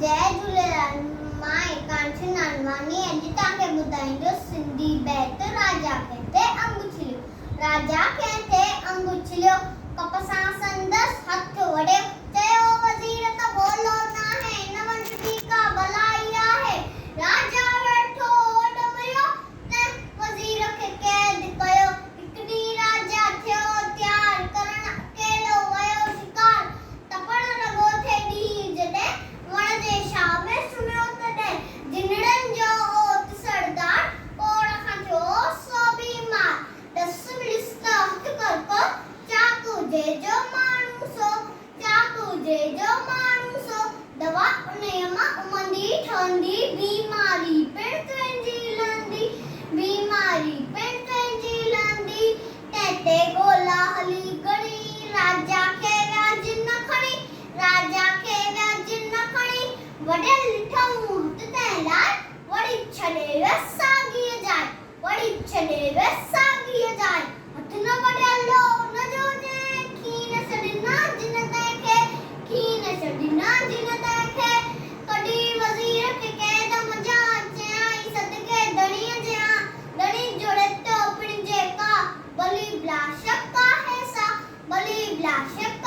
जय झूलेलाल। मां कांची नानवानी अॼु तव्हांखे ॿुधाईंदो सिंधी बैत राजा कहते अंब उछलियो। राजा कहते अंब उछलियो, कप सां संदसि हथ वड़ियो, चयो वज़ीर त बोलो नाहे, न वंशती का भलाई आहे। राजा वेठो डमरियो ते वज़ीर खे क़ैद कयो। हिकु ॾींहुं राजा थियो तयार करण अकेलो वियो शिकार। तपण लॻो थे ॾींहुं जॾहिं वण जे छांव में सुम्हियो तॾहिं। जिनड़नि जो ओत सरदार कोड़ खां थियो सो बीमार। ॾस मिलिस त हथ करको चाकू जंहिंजो माण्हू सो, चाकू जंहिंजो माण्हू सो। दवा उन्हीअ मां उमंदी ठहंदी, बीमारी पिण तुंहिंजी लहंदी, बीमारी पिण तुंहिंजी लहंदी। तंहिंते ॻोल्हा हली घणी, राजा खे व्याज न खणी, राजा खे व्याज न खणी। वॾे ॾिठऊं हथ तंहिं लाइ, वरी छॾे वियसि साॻीअ जाइ, वरी छॾे वियसि साॻीअ जाइ। हथ न वॾियलो उनजो जंहिं, खीन छॾिना जिन तंहिंखे, खीन छॾिना जिन तंहिंखे। कढी वज़ीर खे क़ैद मञा, चयाईं सदके धणीअ जियां, धणी जोड़े तो पिण जेका, भली बिला शक आहे सा, भली बिला शक